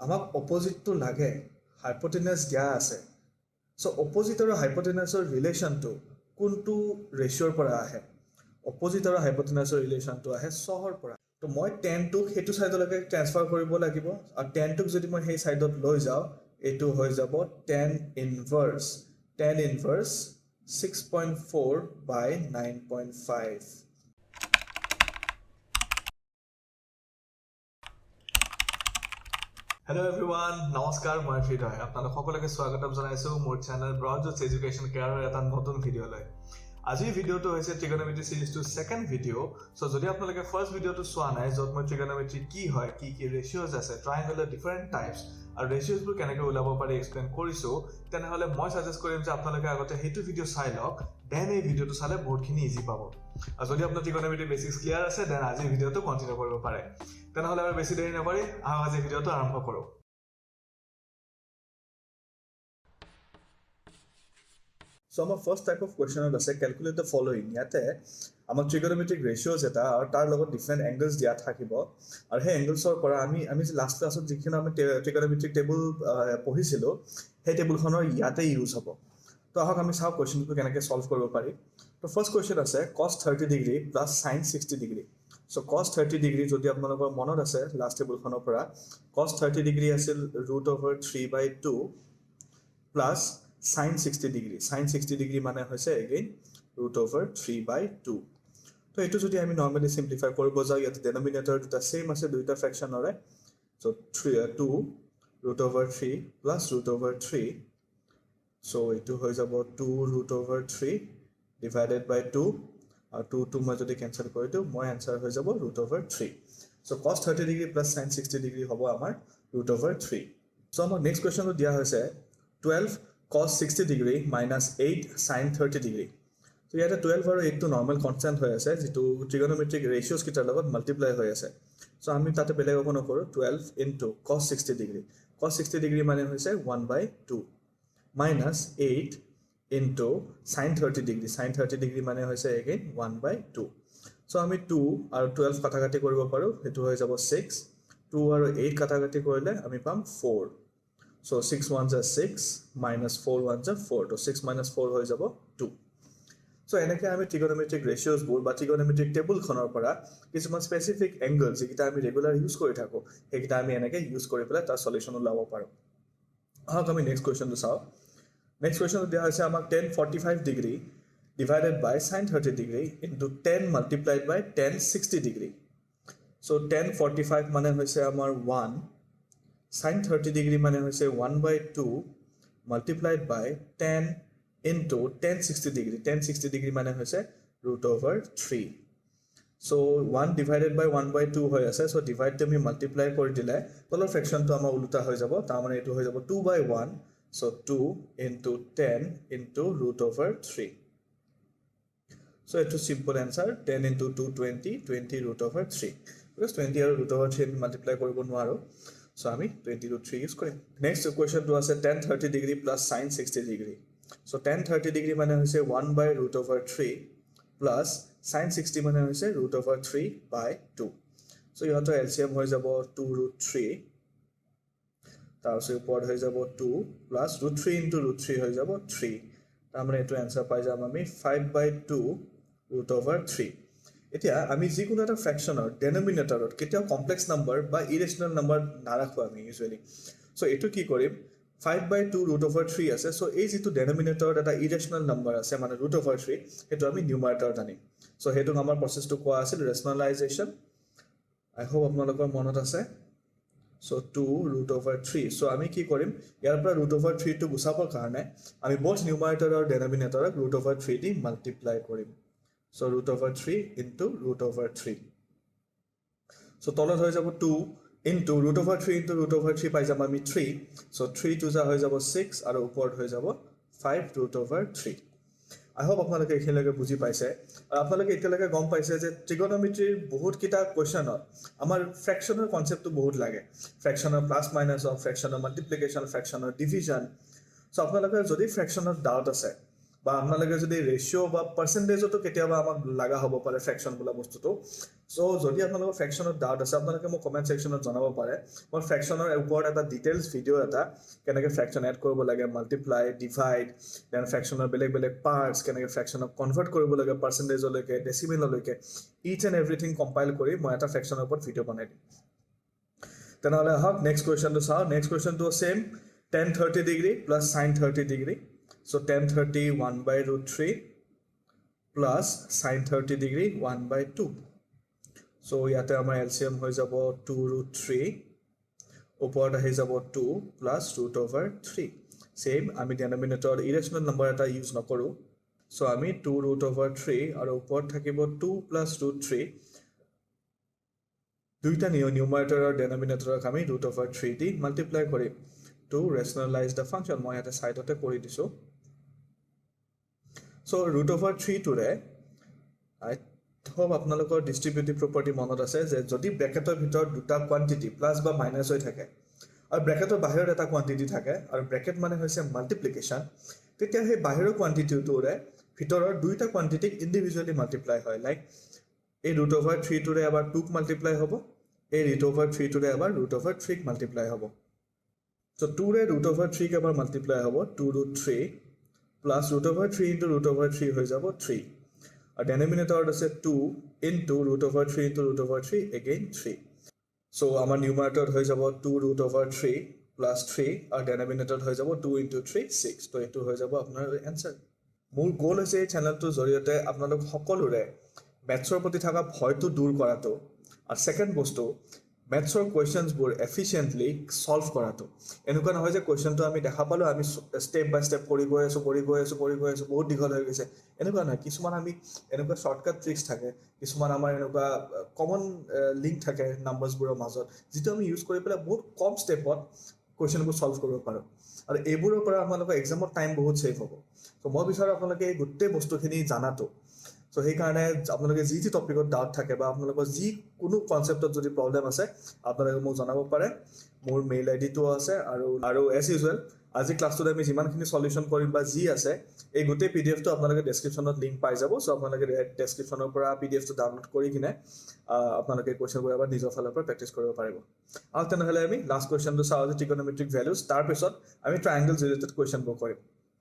আমাক অপজিটটো লাগে হাইপোটেনাছ দিয়া আছে সো অপজিট আৰু হাইপোটেনাছৰ ৰিলেশ্যনটো কোনটো ৰেচিঅ'ৰ পৰা আহে অপজিট আৰু হাইপোটেনাছৰ ৰিলেশ্যনটো আহে 100ৰ পৰা তো মই 10টোক সেইটো সাইডলৈকে ট্ৰান্সফাৰ কৰিব লাগিব আৰু 10টোক যদি মই সেই সাইডত লৈ যাওঁ এইটো হৈ যাব 10 ইনভাৰ্স 6.4 by 9.5 Hello everyone, নমস্কাৰ মই হৃদয় আপোনালোক সকলোকে স্বাগতম জনাইছো মোৰ চেনেল ব্ৰডজেটছ এডুকেশ্যন কেয়াৰৰ এটা নতুন ভিডিঅ'লৈ আজিৰ ভিডিঅ'টো হৈছে ট্ৰিগনোমেট্ৰি সিৰিজটোৰ সেকেন্ড ভিডিঅ' সো যদি আপোনালোকে ফাৰ্স্ট ভিডিঅ'টো চোৱা নাই য'ত মই ট্ৰিগনোমেট্ৰি কি হয় কি ৰেচিঅ'জ আছে ট্ৰায়াঙ্গলৰ ডিফাৰেন্ট টাইপস আৰু ৰেচিঅ'জবোৰ কেনেকৈ ওলাব পাৰি এক্সপ্লেইন কৰিছো তেনেহ'লে মই সাজেষ্ট কৰিম যে আপোনালোকে আগতে সেইটো ভিডিঅ' চাই লওক দেন এই ভিডিঅ'টো চালে বহুতখিনি ইজি পাব আৰু যদি আপোনাৰ ট্ৰিগনোমেট্ৰি বেসিক্স ক্লিয়াৰ আছে দেন আজিৰ ভিডিঅ'টো কন্টিনিউ কৰিব পাৰে তেনেহ'লে আৰু বেছি দেৰি নকৰি আজিৰ ভিডিঅ'টো আৰম্ভ কৰোঁ So our first type of question is calculate the following. ইয়াতে আমাৰ trigonometric ratios এটা আৰু তাৰ লগত different angles দিয়া থাকিব আৰু সেই angles-ৰ পৰা আমি লাষ্ট ক্লাছত যিখিনি আমি trigonometric table পঢ়িছিলো সেই টেবুলখনৰ ইয়াতে ইউজ হ'ব তো আহক আমি চাও কোৱেশ্চনটো কেনেকৈ সলভ কৰিব পাৰি তো ফাৰ্স্ট কোৱেশ্চন আছে cos 30 degree plus sin 60 degree so cos 30 degree যদি আপোনালোকৰ মনত আছে লাষ্ট টেবুলখনৰ পৰা cos 30 ডিগ্ৰী আছিল √3/2 plus sin 60 degree sin 60 degree মানে হৈছে again √3/2 তো এটো যদি আমি নরমালি সিম্পলিফাই কৰিব যাও ইয়াতে ডিনোমিনেটৰ দুটা সেম আছে দুইটা ফ্ৰ্যাকশন হৰে সো 2 √3 প্লাস √3 সো এটো হৈ যাব 2 √3 ডিভাইডেড বাই 2 আৰু 2 মই যদি ক্যান্সেল কৰি দিও মই আনসাৰ হৈ যাব √3 so cos 30 degree plus sin 60 degree হ'ব আমাৰ √3 সো আমাৰ নেক্সট কোৱেশ্চনটো দিয়া হৈছে 12 cos 60 degree minus 8 sin 30 degree. So here 12 আৰু 8 টো নৰমাল কনস্ট্যান্ট হৈ আছে যেটো ট্ৰিগনোমেট্ৰিক ৰেচিঅ'জ কিটাৰ লগত মাল্টিপ্লাই হৈ আছে সো আমি তাতে বেলেগ একো নকৰো 12 into cos 60 degree cos 60 degree মানে হৈছে 1/2 minus 8 into sin 30 degree sin 30 degree মানে হৈছে again 1/2 সো আমি 2 আৰু 12 কাটাকাটি কৰিব পাৰো হেতু হৈ যাব 6 2 আৰু 8 কাটাকাটি কৰিলে আমি পাম 4 So 6 ones are 6 minus 4 ones are 4. So 6 minus 4 হৈ যাব 2. So এনেকৈ আমি trigonometric ratios বোৰ বা trigonometric table খনৰ পৰা কিছুমান specific angles যেটা আমি ৰেগুলাৰ ইউজ কৰি থাকো সেইটা আমি এনেকৈ ইউজ কৰি পেলাই তাৰ সলিউশন ওলাব পাৰো আহক আমি নেক্সট কোৱেশ্চনটো চাও নেক্সট কোৱেশ্চন দিয়া হৈছে আমাক 10 45 degree divided by sin 30 degree into 10 multiplied by 10 60 degree. So 10 45 মানে হৈছে আমাৰ 1 sin 30 degree মানে হৈছে 1/2 multiplied by 10 into 1060 degree 1060 degree মানে হৈছে √3 so 1 divided by 1/2 হৈ আছে so divide তুমি multiply কৰি দিলে তলৰ ফ্ৰ্যাকশনটো আমাৰ উল্টা হৈ যাব তাৰ মানে এটো হৈ যাব 2/1 so 2 into 10 into √3 so এটো simple answer 10 into 2 20 20 √3 because 20 আৰু √3 আমি multiply কৰিব নোৱাৰো So আমি 20 use কৰিম next question to আছে tan 30 degree plus sin 60 degree so tan 30 degree মানে হৈছে 1/√3 plus sin 60 মানে হৈছে √3/2 so ইহতৰ LCM হৈ যাব 2√3 তাৰ পিছত ওপৰত হৈ যাব 2 plus √3 into √3 হৈ যাব 3 তাৰ মানে এটো आंसर পাই যাম আমি 5/2 √3 এতিয়া আমি যি কোনো এটা ফ্ৰ্যাকশনৰ ডিনোমিনেটৰত কেতিয়া কমপ্লেক্স নাম্বাৰ বা ইৰেশনাল নাম্বাৰ নাৰাখো আমি ইউজুয়ালি সো এটো কি কৰিম 5/2 √3 আছে সো এই যেটো ডিনোমিনেটৰত এটা ইৰেশনাল নাম্বাৰ আছে মানে √3 এটো আমি নিউমাৰেটৰত আনিম সো হেতু আমাৰ প্ৰসেসটো কোৱা আছিল ৰেশনালাইজেশন আই হোপ আপোনালোকৰ মনত আছে সো 2 √3 সো আমি কি কৰিম ইয়াৰ পৰা √3 টো গুচাবৰ কাৰণে আমি both নিউমাৰেটৰ আৰু ডিনোমিনেটৰক √3 দি মাল্টিপ্লাই কৰিম So √3 into √3. So তলত হৈ যাব 2 into √3 into √3 পাই যাম আমি 3. So 3 to যা হৈ যাব 6 আৰু ওপৰত হৈ যাব 5 √3. I hope আপোনালোকে এখিলৈকে বুজি পাইছে আৰু আপোনালোকে এতিয়ালৈকে গম পাইছে যে ট্ৰিগনোমেট্ৰিৰ বহুত কিটা কোৱেশ্চনত আমাৰ ফ্ৰ্যাকশনৰ কনসেপ্টটো বহুত লাগে ফ্ৰ্যাকশনৰ প্লাস মাইনাস অফ ফ্ৰ্যাকশনৰ মাল্টিপ্লিকেশন ফ্ৰ্যাকশনৰ ডিভিজন সো আপোনালোকৰ যদি ফ্ৰ্যাকশনৰ ডাউট আছে বা আপোনালোকে যদি ৰেচিঅ' বা পাৰ্চেণ্টেজতো কেতিয়াবা আমাক লগা হ'ব পাৰে ফ্ৰেকশ্যন বোলা বস্তুটো চ' যদি আপোনালোকৰ ফ্ৰেকশ্যনত ডাউট আছে আপোনালোকে মোক কমেণ্ট ছেকশ্যনত জনাব পাৰে মই ফ্ৰেকশ্যনৰ ওপৰত এটা ডিটেইলছ ভিডিঅ' এটা কেনেকৈ ফ্ৰেকশ্যন এড কৰিব লাগে মাল্টিপ্লাই ডিভাইড দেন ফ্ৰেকশ্যনৰ বেলেগ বেলেগ পাৰ্টছ কেনেকৈ ফ্ৰেকশ্যনক কনভাৰ্ট কৰিব লাগে পাৰ্চেণ্টেজলৈকে ডেচিমেললৈকে ইচ এণ্ড এভৰিথিং কম্পাইল কৰি মই এটা ফ্ৰেকশ্যনৰ ওপৰত ভিডিঅ' বনাই দিম তেনেহ'লে আহক নেক্সট কুৱেশ্যনটো চাওঁ next কুৱেশ্যনটো same tan 30 degree plus sin 30 degree so tan 30 1 by root 3 plus sin 30 degree 1 by 2 so ইয়াতে আমাৰ LCM হৈ যাব 2 root 3 ওপৰত আহি যাব 2 plus root over 3 same আমি denominator irrational number এটা ইউজ নকৰো so আমি 2 root over 3 আৰু ওপৰত থাকিব 2 plus root 3 দুইটা numerator আৰু denominator আমি root over 3 দি multiply কৰিম to rationalize the function মই এটা সাইডতে কৰি দিছো so root over 3 toৰে I hope আপোনালোকৰ ডিস্ট্ৰিবিউটিভ প্ৰপাৰ্টি মনত আছে যে যদি ব্ৰেকেটৰ ভিতৰত দুটা কোৱান্টিটি প্লাস বা মাইনাস হৈ থাকে আৰু ব্ৰেকেটৰ বাহিৰত এটা কোৱান্টিটি থাকে আৰু ব্ৰেকেট মানে হৈছে মাল্টিপ্লিকেশন তেতিয়া সেই বাহিৰৰ কোৱান্টিটিটোৰে ভিতৰৰ দুইটা কোৱান্টিটিক ইন্ডিভিজুৱেলি মাল্টিপ্লাই হয় লাইক এই root over 3 toৰে এবাৰ 2 ক মাল্টিপ্লাই হ'ব এই root over 3 toৰে এবাৰ root over 3 ক মাল্টিপ্লাই হ'ব so 2 रे root over 3 के बार multiply होगा 2 root 3 plus root over 3 into root over 3 हो जाएगा 3 और denominator से 2 into root over 3 into root over 3 again 3 so हमारा numerator हो जाएगा 2 root over 3 plus 3 और denominator हो जाएगा 2 into 3 6 तो ये तो हो जाएगा अपना आंसर मूल गोल है से चैनल तो जरूरी है अपना लोग हकल उड़े मैथ्सर प्रति थाका भय तो दूर करा तो और सेकंड बस्तु मैथ्सर क्वेश्चंस बोर एफिशिएंटली सॉल्व करातो एनुका নহয় যে কোৱেশ্চনটো আমি দেখা পালো আমি স্টেপ বাই স্টেপ কৰি গৈ আছো বহুত দীঘল হৈ গৈছে এনুকা নহয় কিছুমান আমি এনুকা শৰ্টকাট ট্ৰিক্স থাকে কিছুমান আমাৰ এনুকা কমন লিংক থাকে নাম্বাৰছবোৰৰ মাজত যেটো আমি ইউজ কৰি পেলাই বহুত কম স্টেপত কোৱেশ্চনবোৰ সলভ কৰিব পাৰো আৰু এইবোৰৰ পৰা আপোনালোকৰ এক্সামৰ টাইম বহুত সেভ হ'ব তো মই বিচাৰো আপোনালোকে এই গোটেই বস্তুখিনি জানাটো so সেই কাৰণে আপোনালোকে যি যি টপিকত ডাউট থাকে বা আপোনালোকৰ যি কোনো কনসেপ্টত যদি প্ৰবলেম আছে আপোনালোকে মোক জনাব পাৰে মোৰ মেইল আইডি টো আছে আৰু এজ ইউজুৱেল আজি ক্লাছটোত আমি যিমানখিনি সলিউশন কৰিম বা যি আছে এই গোটেই পিডিএফ টো আপোনালোকে ডেসক্ৰিপচনত লিংক পাই যাব সো আপোনালোকে ডেসক্ৰিপচনৰ পৰা পিডিএফ টো ডাউনলোড কৰি কিনে আপোনালোকে কোৱেশ্চনবোৰ এবাৰ নিজৰ ফালৰ পৰা প্ৰেক্টিছ কৰিব পাৰিব আৰু তেনেহলে আমি লাষ্ট কোৱেশ্চনটো চাওঁ যে ট্ৰিগনোমেট্ৰিক ভ্যালুজ তাৰ পিছত আমি ট্ৰায়াঙ্গল ৰিলেটেড কোৱেশ্চনবোৰ কৰিম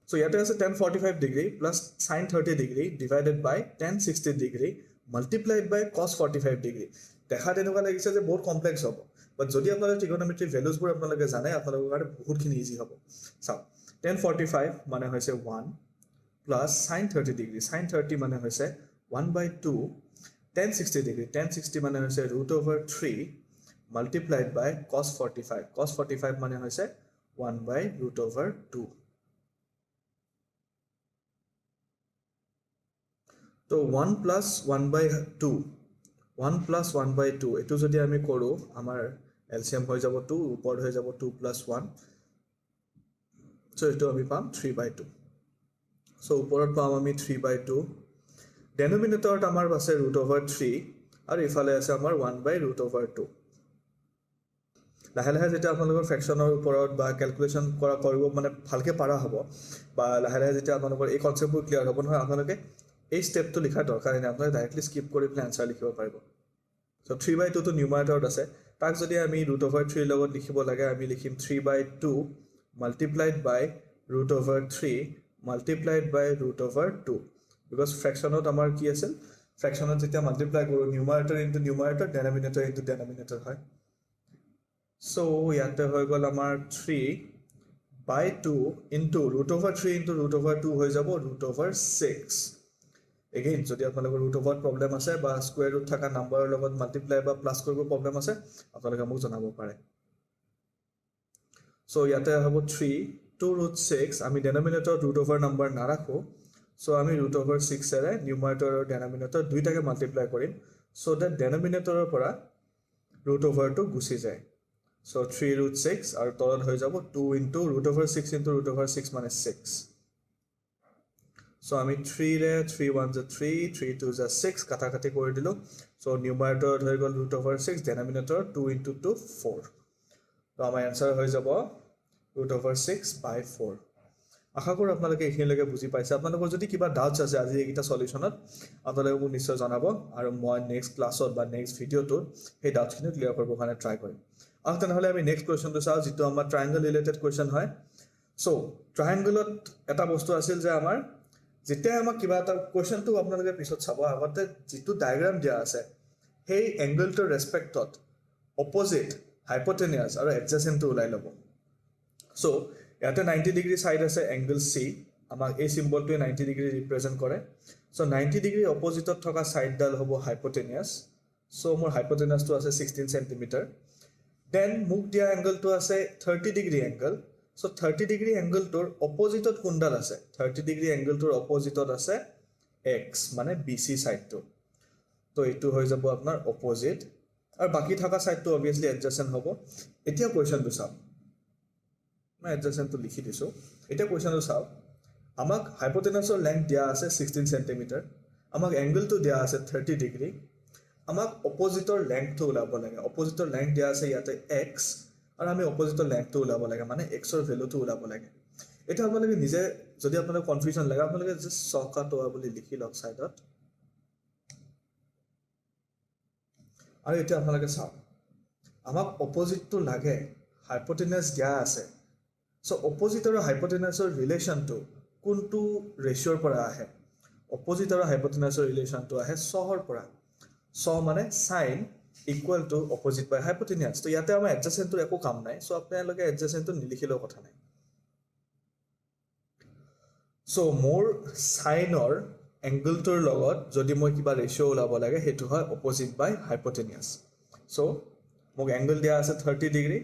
So here is a tan 45 degree plus sin 30 degree divided by tan 60 degree multiplied by cos 45 degree. দেখা তেনেকুৱা লাগিছে যে বহুত কমপ্লেক্স হ'ব বাট যদি আপোনালোকে ট্ৰিগনোমেট্ৰি ভ্যালুজবোৰ আপোনালোকে জানে আপোনালোকৰ কাৰণে বহুতখিনি ইজি হ'ব চাও tan 45 মানে হৈছে 1 plus sin 30 degree sin 30 মানে হৈছে 1 by 2 tan 60 degree tan 60 মানে হৈছে root over 3 multiplied by cos 45 মানে হৈছে 1 by root over 2 तो 1 plus 1 by 2 1 plus 1 by 2 এটো যদি আমি কৰো আমাৰ এলসিএম হৈ যাব 2 উপৰ হৈ যাব 2 plus 1 সো এটো আমি পাম 3 by 2 সো উপৰত পাম আমি 3 by 2 ডেনোমিনেটৰত আমাৰ আছে root over 3 আৰু ইফালে আছে আমাৰ 1 by root over 2 লাহে লাহে যেটা আপোনালোকৰ ফ্ৰেকচনৰ ওপৰত বা ক্যালকুলেশন কৰিব মানে ভালকে পাৰা হ'ব বা লাহে লাহে যেটা আপোনালোকৰ এই কনসেপ্টবোৰ ক্লিয়াৰ হ'ব নহয় আপোনালোকে এই স্টেপটো লিখা দৰকাৰ নাই আপোনালোকে ডাইৰেক্টলি স্কিপ কৰি প্লে আনসাৰ লিখিব পাৰিব সো 3 by 2 তো নিউমাৰেটৰত আছে তাক যদি আমি root over 3 লগত লিখিব লাগে আমি লিখিম 3 by 2 multiplied by root over 3 multiplied by root over 2 because ফ্ৰেকচনত আমাৰ কি আছিল ফ্ৰেকচনত যেতিয়া মাল্টিপ্লাই কৰো নিউমাৰেটৰ ইনটু নিউমাৰেটৰ ডেনোমিনেটৰ ইনটু ডেনোমিনেটৰ হয় সো ইয়াতে হৈ গল আমাৰ 3 by 2 into root over 3 into root over 2 হৈ যাব root over 6 again যদি আপোনালোকৰ root over problem আছে বা square root থাকা নাম্বাৰৰ লগত মাল্টিপ্লাই বা প্লাস কৰিব problem আছে আপোনালোকে মোক জনাব পাৰে সো ইয়াতে হ'ব 3 2 root 6 আমি denominator root over number নাৰাখো সো আমি root over 6 এৰে numerator আৰু denominator দুইটাকে মাল্টিপ্লাই কৰিম সো that denominator ৰ পৰা root over টো গুছি যায় সো 3 root 6 আৰু তলত হৈ যাব 2 into root over 6 into root over 6 মানে 6 So আমি 3 রে 3 1 is 3 3 2 is 6 কাটা কাটি কৰি দিলো so numerator হৈ গল root over 6 denominator 2 into 2 4 তো আমাৰ आंसर হৈ যাব root over 6 by 4 আশা কৰোঁ আপোনালোকে এইখিনিলৈকে বুজি পাইছে আপোনালোকৰ যদি কিবা ডাউটছ আছে আজি এইকেইটা সলিউশ্যনত আপোনালোকে মোক নিশ্চয় জনাব আৰু মই নেক্সট ক্লাছত বা নেক্সট ভিডিঅ'টোত সেই ডাউটছখিনি ক্লিয়াৰ কৰিবৰ কাৰণে ট্ৰাই কৰিম আৰু তেনেহ'লে আমি নেক্সট কুৱেশ্যনটো চাওঁ যিটো আমাৰ ট্ৰাইংগল ৰিলেটেড কুৱেশ্যন হয় চ' ট্ৰাইংগলত এটা বস্তু আছিল যে আমাৰ যেতিয়া আমাক কিবা এটা কুৱেশ্যনটো আপোনালোকে পিছত চাব আগতে যিটো ডায়েগ্ৰাম দিয়া আছে সেই এংগলটোৰ ৰেচপেক্টত অপজিট হাইপটেনিয়াছ আৰু এডজেচেণ্টটো ওলাই ল'ব চ' ইয়াতে 90 ডিগ্ৰী ছাইড আছে এংগল চি আমাক এই চিম্বলটোৱে 90 ডিগ্ৰী ৰিপ্ৰেজেণ্ট কৰে চ' 90 ডিগ্ৰী অপজিটত থকা ছাইডডাল হ'ব হাইপটেনিয়াছ চ' মোৰ হাইপটেনিয়াছটো আছে 16 চেণ্টিমিটাৰ দেন মোক দিয়া এংগলটো আছে 30 ডিগ্ৰী এংগল চ' 30 ডিগ্ৰী এংগলটোৰ অপজিটত কোনডাল আছে 30 ডিগ্ৰী এংগলটোৰ অপজিটত আছে এক্স মানে বি চি ছাইডটো তো এইটো হৈ যাব আপোনাৰ অপজিট আৰু বাকী থকা ছাইডটো অবভিয়াছলি এডজাচেণ্ট হ'ব এতিয়া কুৱেশ্যনটো চাওক মই এডজাচেণ্টটো লিখি দিছোঁ এতিয়া কুৱেশ্যনটো চাওক আমাক হাইপটেনাছৰ লেংথ দিয়া আছে 16 চেণ্টিমিটাৰ আমাক এংগলটো দিয়া আছে 30 ডিগ্ৰী আমাক অপজিটৰ লেংথটো ওলাব লাগে অপজিটৰ লেংথ দিয়া আছে ইয়াতে এক্স আৰু আমি অপজিটৰ লেংথটো ওলাব লাগে মানে এক্সৰ ভেলুটো ওলাব লাগে এতিয়া আপোনালোকে নিজে যদি আপোনালোকৰ কনফিউজন লাগে আপোনালোকে জাষ্ট চকাটোৱা বুলি লিখি লওক ছাইডত আৰু এতিয়া আপোনালোকে চাওক আমাক অপজিটটো লাগে হাইপটেনাছ দিয়া আছে চ' অপজিট আৰু হাইপটেনাছৰ ৰিলেশ্যনটো কোনটো ৰেচিঅ'ৰ পৰা আহে অপজিট আৰু হাইপটেনাছৰ ৰিলেশ্যনটো আহে ছৰ পৰা ছ মানে চাইন ইকুৱেল টু অপজিট বাই হাইপটেনিয়াছ তো ইয়াতে আমাৰ এডজাচেণ্টটোৰ একো কাম নাই চ' আপোনালোকে এডজাচেণ্টটো নিলিখিলেও কথা নাই চ' মোৰ চাইনৰ এংগলটোৰ লগত যদি মই কিবা ৰেচিঅ' ওলাব লাগে সেইটো হয় অপজিট বাই হাইপটেনিয়াছ চ' মোক এংগল দিয়া আছে 30 ডিগ্ৰী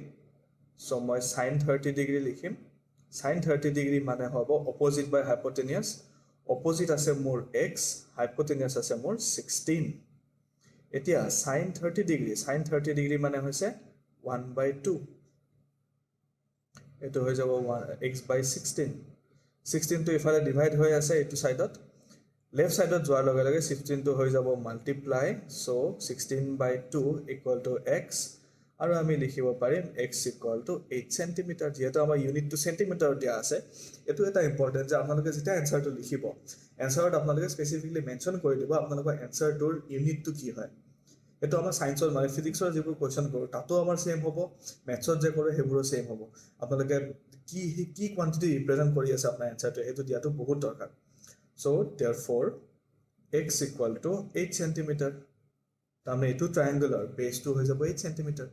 চ' মই চাইন 30 ডিগ্ৰী লিখিম চাইন 30 ডিগ্ৰী মানে হ'ব অপজিট বাই হাইপটেনিয়াছ অপজিট আছে মোৰ এক্স হাইপটেনিয়াছ আছে মোৰ 16 এতিয়া চাইন 30 ডিগ্ৰী মানে হৈছে 1/2 এইটো হৈ যাব এক্স বাই 16টো ইফালে ডিভাইড হৈ আছে এইটো ছাইডত লেফ্ট ছাইডত যোৱাৰ লগে লগে 16টো হৈ যাব multiply so' 16/2 equal to x আৰু আমি লিখিব পাৰিম এক্স ইকুৱেল টু 8 চেণ্টিমিটাৰ যিহেতু আমাৰ ইউনিটটো চেণ্টিমিটাৰত দিয়া আছে এইটো এটা ইম্পৰ্টেণ্ট যে আপোনালোকে যেতিয়া এনচাৰটো লিখিব এনচাৰত আপোনালোকে স্পেচিফিকলি মেনশ্যন কৰি দিব আপোনালোকৰ এনচাৰটোৰ ইউনিটটো কি হয় এইটো আমাৰ ছায়েন্সৰ মানে ফিজিক্সৰ যিবোৰ কুৱেশ্যন কৰোঁ তাতো আমাৰ ছেইম হ'ব মেথছত যে কৰোঁ সেইবোৰো ছেইম হ'ব আপোনালোকে কি কোৱান্টিটি ৰিপ্ৰেজেণ্ট কৰি আছে আপোনাৰ এনচাৰটো সেইটো দিয়াটো বহুত দৰকাৰ চ' দেয়াৰফৰ এক্স ইকুৱেল টু 8 চেণ্টিমিটাৰ তাৰমানে এইটো ট্ৰাইংগলৰ বেছটো হৈ যাব 8 চেণ্টিমিটাৰ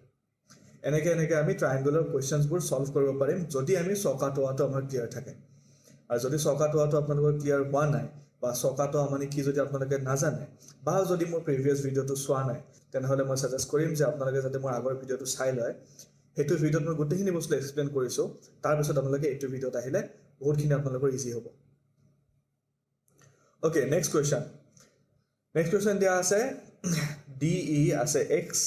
এনেকৈ আমি ট্ৰাইংগলৰ কুৱেশ্যনছবোৰ ছল্ভ কৰিব পাৰিম যদি আমি চকাটোৱাটো আমাৰ ক্লিয়াৰ থাকে আৰু যদি চকাটোৱাটো আপোনালোকৰ ক্লিয়াৰ হোৱা নাই বা চকাটোৱা মানে কি যদি আপোনালোকে নাজানে বা যদি মোৰ প্ৰিভিয়াছ ভিডিঅ'টো চোৱা নাই তেনেহ'লে মই ছাজেষ্ট কৰিম যে আপোনালোকে যাতে মোৰ আগৰ ভিডিঅ'টো চাই লয় সেইটো ভিডিঅ'ত মই গোটেইখিনি বস্তু এক্সপ্লেইন কৰিছোঁ তাৰপিছত আপোনালোকে এইটো ভিডিঅ'ত আহিলে বহুতখিনি আপোনালোকৰ ইজি হ'ব অ'কে নেক্সট কুৱেশ্যন দিয়া আছে DE আছে এক্স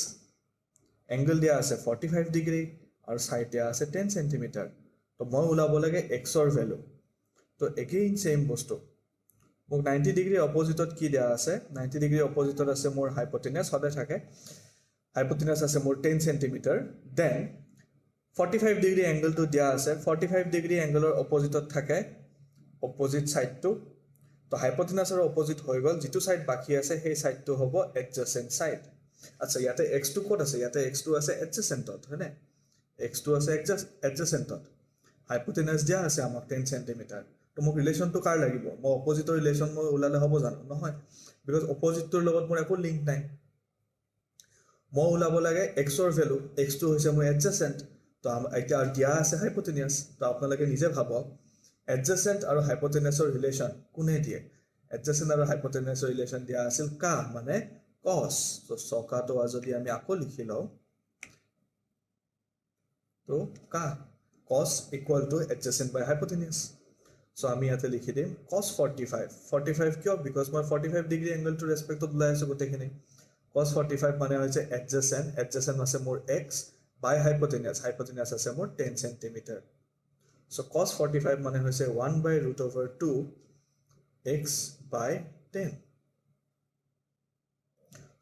এংগল দিয়া আছে 45 ডিগ্ৰী আৰু ছাইড দিয়া আছে 10 চেণ্টিমিটাৰ তো মই ওলাব লাগে এক্সৰ ভেলু তো এগেইন ছেইম বস্তু মোক 90 ডিগ্ৰী অপজিটত কি দিয়া আছে 90 ডিগ্ৰী অপজিটত আছে মোৰ হাইপটেনিয়াছ সদায় থাকে হাইপটেনিয়াছ আছে মোৰ 10 চেণ্টিমিটাৰ দেন 45 ডিগ্ৰী এংগলটো দিয়া আছে 45 ডিগ্ৰী এংগলৰ অপজিটত থাকে অপজিট ছাইডটো তো হাইপটেনাছ আৰু অপজিট হৈ গ'ল যিটো ছাইড বাকী আছে সেই ছাইডটো হ'ব এডজাচেণ্ট ছাইড আচ্ছা ইয়াতে এক্সটো ক'ত আছে ইয়াতে এক্সটো আছে এডজাচেণ্টত হয়নে এক্সটো আছে এডজাচেণ্টত হাইপটেনাছ দিয়া আছে আমাক 10 চেণ্টিমিটাৰ তো মোক ৰিলেশ্যনটো কাৰ লাগিব মই অপজিটৰ ৰিলেশ্যন মই ওলালে হ'ব জানো নহয় বিকজ অপজিটটোৰ লগত মোৰ একো লিংক নাই মই ওলাব লাগে এক্সৰ ভেলু এক্সটো হৈছে মোৰ এডজাচেণ্ট তো এতিয়া দিয়া আছে হাইপটেনিয়াছ তো আপোনালোকে নিজে ভাবক এডজাচেণ্ট আৰু হাইপটেনিয়াছৰ ৰিলেশ্যন কোনে দিয়ে এডজাচেণ্ট আৰু হাইপটেনিয়াছৰ ৰিলেশ্যন দিয়া আছিল কা মানে কছ তো চকাটো যদি আমি আকৌ লিখি লওঁ তো কা কছ ইকুৱেল টু এডজাচেণ্ট বাই হাইপটেনিয়াছ চ' আমি ইয়াতে লিখি দিম কছ 45 কিয় বিকজ মই 45 ডিগ্ৰী এংগলটোৰ ৰেচপেক্টত ওলাই আছোঁ গোটেইখিনি কছ 45 মানে হৈছে এডজাচেণ্ট আছে মোৰ এক্স বাই হাইপটেনিয়াছ আছে মোৰ 10 চেণ্টিমিটাৰ চ' cos 45 মানে হৈছে 1/√2 x by 10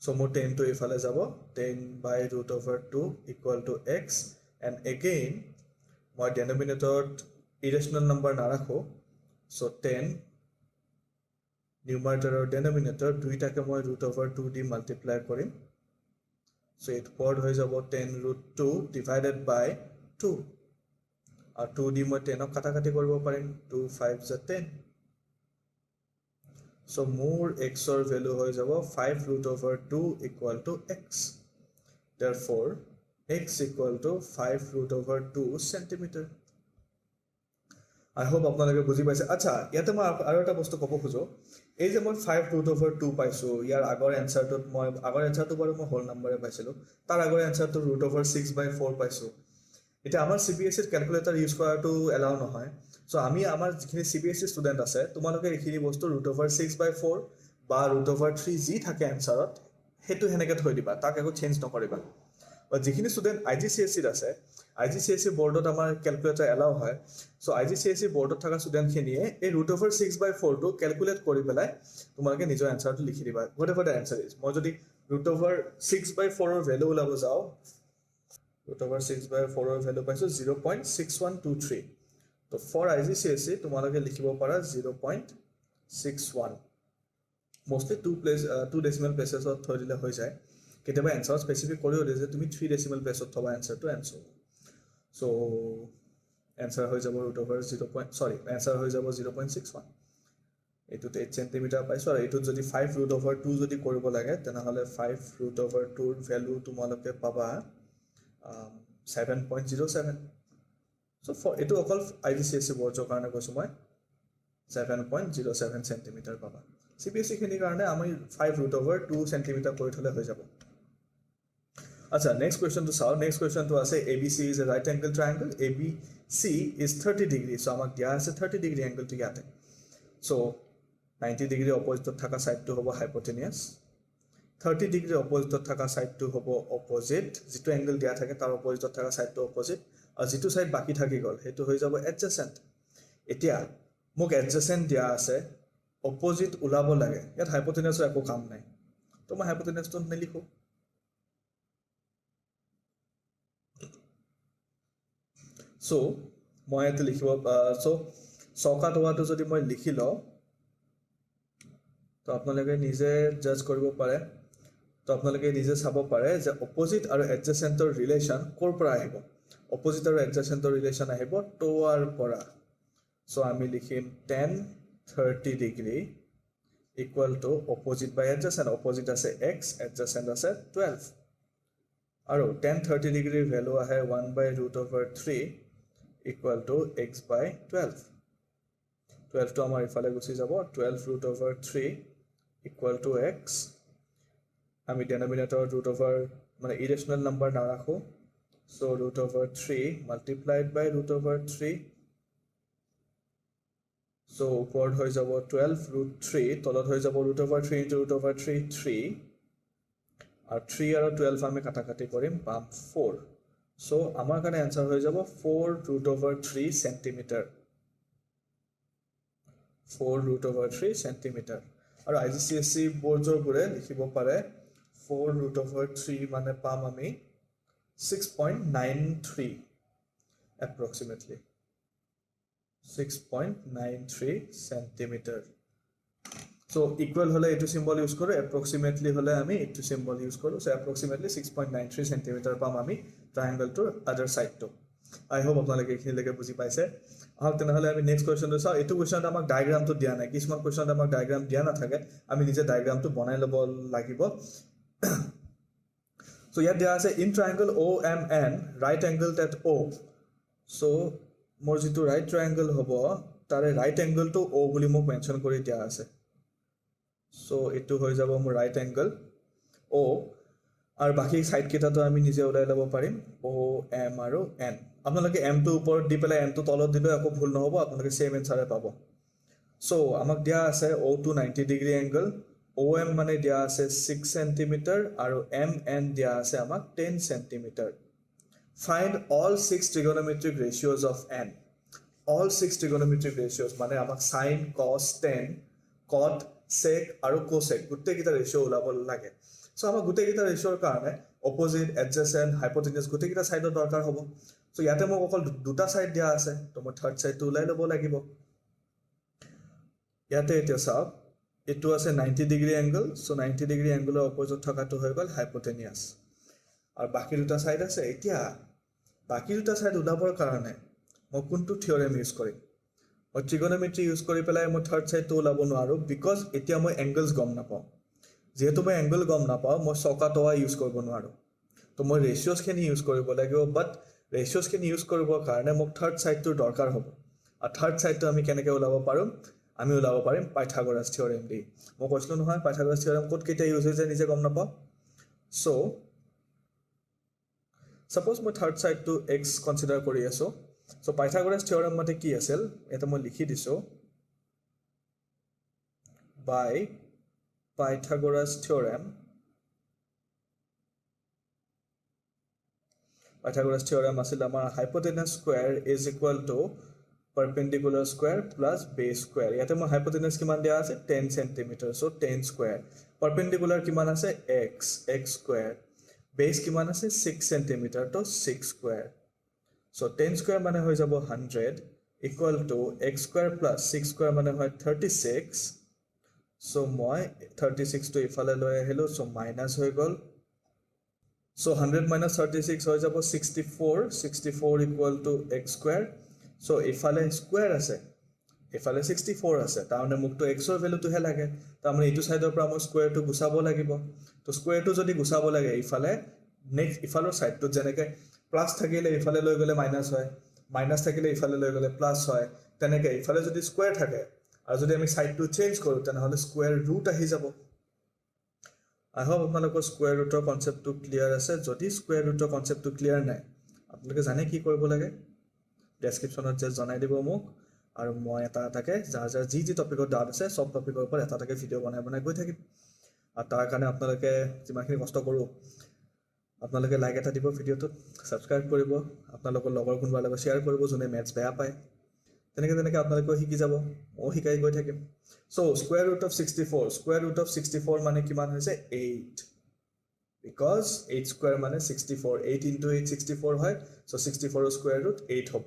চ' মোৰ 10 টো ইফালে যাব 10/√2 equal to x and again মই denominatorত irrational number নাৰাখো so 10 numerator আৰু denominator দুইটাকে মই √2 দি মাল্টিপ্লাই কৰিম so it word হৈ যাব 10√2 divided by 2 আৰু 2 দি মই 10 ক কাটাকাটি কৰিব পাৰিম 2 5 is 10 so মোৰ x or value হৈ যাব 5√2 equal to x therefore x equal to 5√2 centimeter I hope আপোনালোকে বুজি পাইছে আচ্ছা ইয়াতে মই আৰু এটা বস্তু ক'ব খুজো এই যে মই 5√2 পাইছো ইয়াৰ আগৰ এনসাৰটোত মই আগৰ এনসাৰটো বাৰু মই হোল নম্বৰে পাইছিলো তাৰ আগৰ এনসাৰটো √6/4 পাইছো এটা আমাৰ CBSE ক্যালকুলেটৰ ইউজ কৰাটো এলাউ নহয় সো আমি আমাৰ যিখিনি CBSE ষ্টুডেন্ট আছে তোমালোকে এইখিনি বস্তু √6/4 বা √3 যি থাকে এনসাৰত হেতু হেনেকে থৈ দিবা তাক একো চেঞ্জ নকৰিবা বা যিখিনি ষ্টুডেন্ট IGCSE আছে IGCSE boardত আমাৰ ক্যালকুলেটৰ এলাউ হয় সো IGCSE boardত থকা ষ্টুডেন্ট খিনিয়ে এই √6/4 টো ক্যালকুলেট কৰি পেলাই তোমালোকে নিজৰ এনসাৰটো লিখি দিবা whatever the answer is মই যদি √6/4 ৰ ভ্যালু ওলাব যাও √6/4 ৰ ভ্যালু পাইছো 0.6123 তো for IGCSE তোমালোকে লিখিব পাৰা 0.61 mostly two decimal places of third দিলে হৈ যায় কেতিয়াবা answer specific কৰিও দিয়ে যে তুমি 3 decimal place of থবা answer to answer so answer হৈ যাব answer হৈ যাব 0.61 এটো 8 cm পাইছো আৰু এটো যদি 5√2 যদি কৰিব লাগে তেনেহলে 5√2 ৰ ভ্যালু তোমালোকে পাবা 7.07 so for এটো অকল IGCSE boardৰ কাৰণে কৈছো মই 7.07 cm পাবা CBSE খিনিৰ কাৰণে আমি 5√2 cm কৰি থলে হৈ যাব আচ্ছা next question to solve next question to আছে ABC is a right angle triangle ABC is 30 degree so আমাক দিয়া আছে 30 degree angle টো ইয়াতে so 90 degree opposite থাকা সাইড টো হ'ব hypotenuse 30 degree opposite থাকা সাইড টো হ'ব opposite যেটো angle দিয়া থাকে তাৰ opposite থাকা সাইড টো opposite আৰু যেটো সাইড বাকি থাকি গল হেতু হৈ যাব adjacent এতিয়া মোক adjacent দিয়া আছে opposite ওলাব লাগে ইয়াত hypotenuse একো কাম নাই তো মই hypotenuse টো নিলিখো so মই এতে লিখিব so চকাত হোৱাটো যদি মই লিখি লও তো আপোনালোকে নিজে জাজ কৰিব পাৰে তো আপোনালোকে নিজে চাব পাৰে যে opposite আৰু adjacent ৰ ৰিলেচন কৰ পৰা আহিব opposite আৰু adjacent ৰ ৰিলেচন আহিব toৱাৰ পৰা so আমি লিখিম 10 30 degree equal to opposite by adjacent opposite আছে x adjacent আছে 12 আৰু 10 30 degree value আহে 1/√3 equal to x by 12 12 to আমাৰ ইফালে গুছি যাব 12√3 equal to x আমি denominator √ মানে irrational number নাৰাখো so √3 multiplied by √3 so উপৰত হৈ যাব 12√3 তলত হৈ যাব √3 into √3 3 আৰু 3 আৰু 12 আমি কাটাকাটি কৰিম পাম 4 so আমাৰ কাৰণে आंसर হৈ যাব 4√3 cm 4√3 cm আৰু IGCSE boardsৰ গুৰে লিখিব পাৰে 4√3 মানে পাম আমি 6.93 approximately 6.93 cm so equal hole etu symbol use koro approximately hole ami etu symbol use koro so approximately 6.93 cm pam ami triangle to other side to I hope apnaloke ekhini leke buji paise ahok tenahole ami next question to sa etu question amak diagram to dia na kisman question amak diagram dia na thake ami nije diagram to banai lobo lagibo so here there is in triangle OMN right angle at O so mor jitu right triangle hobo tare right angle to O boli mo mention kori dia ase so etu hoy jabo mor right angle O আর বাকি side কেটা তো আমি নিজে উলাই লব পারিম O M আৰু N আপোনালোকে M টো উপৰ দি পেলাই N টো তলত দিলে একো ভুল নহব আপোনালোকে সেম আনসাৰে পাব সো আমাক দিয়া আছে O to 90 degree angle OM মানে দিয়া আছে 6 cm আৰু MN দিয়া আছে আমাক 10 cm find all 6 trigonometric ratios of N all 6 trigonometric ratios মানে আমাক sin cos tan cot sec আৰু cosec গুটেই কিটা ৰেশিও ওলাব লাগে সো আমাক গুটেই কিটা ৰেশিওৰ কাৰণে opposite adjacent hypotenuse গুটেই কিটা সাইডৰ দৰকাৰ হ'ব সো ইয়াতে মোক অকল দুটা সাইড দিয়া আছে তো মই থাৰ্ড সাইডটো উলাই ল'ব লাগিব ইয়াতে এতিয়া চাওক এটো আছে 90 ডিগ্ৰী এংগল সো 90 ডিগ্ৰী এংগলৰ অপোজিট থকাটো হৈ গল হাইপোটেনিয়াস আৰু বাকি দুটা সাইড আছে এতিয়া বাকি দুটা সাইড উলাবৰ কাৰণে মই কোনটো থিওৰেম ইউজ কৰিম মই ট্ৰিগোনোমেট্ৰি ইউজ কৰি পেলাই মই থাৰ্ড সাইডটো উলাব নোৱাৰো বিকজ এতিয়া মই এংগলছ গম নাপাওঁ যেহেতু মই এংগল গম নাপাওঁ মই চকাটোৱা ইউজ কৰিব নোৱাৰো তো মই ৰেশিওছ খিনি ইউজ কৰিব লাগিব বাট ৰেশিওছ খিনি ইউজ কৰিবৰ কাৰণে মোক থাৰ্ড সাইডটোৰ দৰকাৰ হ'ব আৰু থাৰ্ড সাইডটো আমি কেনেকৈ উলাব পাৰোঁ আমি উলাব পাৰিম পাইথাগোৰাছ থিওৰেম দি মই কৈছিলো নহয় পাইথাগোৰাছ থিওৰেম ক'ত কেতিয়া ইউজ হৈ যায় নিজে গম নাপাওঁ সো suppose মই থাৰ্ড সাইডটো x কনসিডাৰ কৰি আছো সো পাইথাগোৰাছ থিওৰেম মতে কি আছিল এটা মই লিখি দিছো বাই Pythagoras theorem আছিল আমাৰ hypotenuse square is equal to perpendicular square plus base square ইয়াতে মই hypotenuse কিমান দিয়া আছে 10 cm so 10 square perpendicular কিমান আছে x square base কিমান আছে 6 cm তো 6 square so 10 square মানে হৈ যাব 100 equal to x square plus 6 square মানে হয় 36 so মই 36 to ইফালে লৈ আহিলো so minus হৈ গল so 100 minus 36 হৈ যাব 64 equal to x square so ইফালে square আছে ইফালে 64 আছে তাৰমানে মোক তো x ৰ ভ্যালুটো হে লাগে তাৰমানে এইটো সাইডৰ পৰা মই স্কয়াৰ টো গুছাব লাগিব তো স্কয়াৰ টো যদি গুছাব লাগে ইফালে নেক্সট ইফালৰ সাইডটো যেনেকৈ প্লাস থাকিলে ইফালে লৈ গলে মাইনাস হয় মাইনাস থাকিলে ইফালে লৈ গলে প্লাস হয় তেনেকৈ ইফালে যদি স্কয়াৰ থাকে আৰু যদি আমি সাইডটো চেঞ্জ কৰো তেনেহলে স্কয়াৰ ৰুট আহি যাব আই হোপ আপোনালোকৰ স্কয়াৰ ৰুটৰ কনসেপ্টটো ক্লিয়াৰ আছে যদি স্কয়াৰ ৰুটৰ কনসেপ্টটো ক্লিয়াৰ নাই আপোনালোকে জানে কি কৰিব লাগে ডেসক্ৰিপচনত যে জনাই দিব মোক আৰু মই এটা এটাকে যাৰ যি টপিকৰ ডাউট আছে সব টপিকৰ ওপৰত এটা এটাকে ভিডিও বনাই গৈ থাকিম আৰু তাৰ কাৰণে আপোনালোকে যিমানখিনি কষ্ট কৰো আপোনালোকে লাইক এটা দিব ভিডিওটো সাবস্ক্ৰাইব কৰিব আপোনালোকৰ লগৰ কোনোবাৰ লগত শেয়াৰ কৰিব যোনে মেথছ বেয়া পায় তেনেকৈ আপোনালোকে শিকি যাব মই শিকাই গৈ থাকিম সো স্কয়াৰ ৰুট অফ 64 মানে কিমান হৈছে 8 because 8 square মানে 64 8 into 8 64 হয় so 64 ৰ স্কয়াৰ ৰুট 8 হ'ব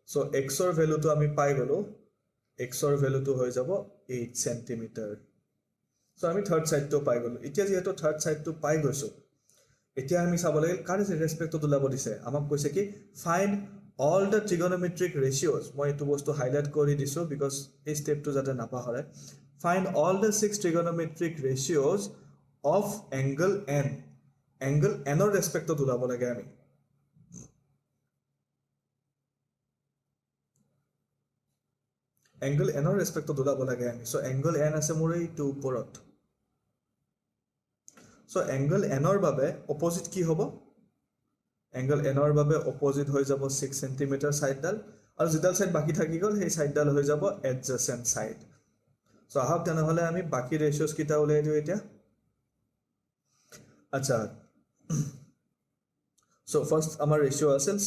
so x ৰ ভ্যালুটো আমি পাই গলো x ৰ ভ্যালুটো হৈ যাব 8 cm so আমি থাৰ্ড সাইডটো পাই গলো এতিয়া যেহেতু থাৰ্ড সাইডটো পাই গৈছো এতিয়া আমি চাব লাগে কাৰ ৰেসপেক্টত উলাব দিছে আমাক কৈছে কি find all the trigonometric ratios মই এটো বস্তু হাইলাইট কৰি দিছো because এই স্টেপটো যাতে নাপাহৰে find all the 6 trigonometric ratios of angle n ৰ ৰেসপেক্টত উলাব লাগে আমি angle n ৰ ৰেসপেক্টত উলাব লাগে আমি so angle n আছে মোৰ এইটো ওপৰত so angle n ৰ বাবে অপোজিট কি হ'ব angle n ৰ বাবে অপোজিট হৈ যাব 6 cm সাইডডাল আৰু যেডাল সাইড বাকি থাকি গল সেই সাইডডাল হৈ যাব adjacent সাইড সো আহক তেনেহলে আমি বাকি ৰেশিওস কিটা উলাই দিও এতিয়া আচ্ছা সো ফাৰ্স্ট আমাৰ ৰেশিও আছিল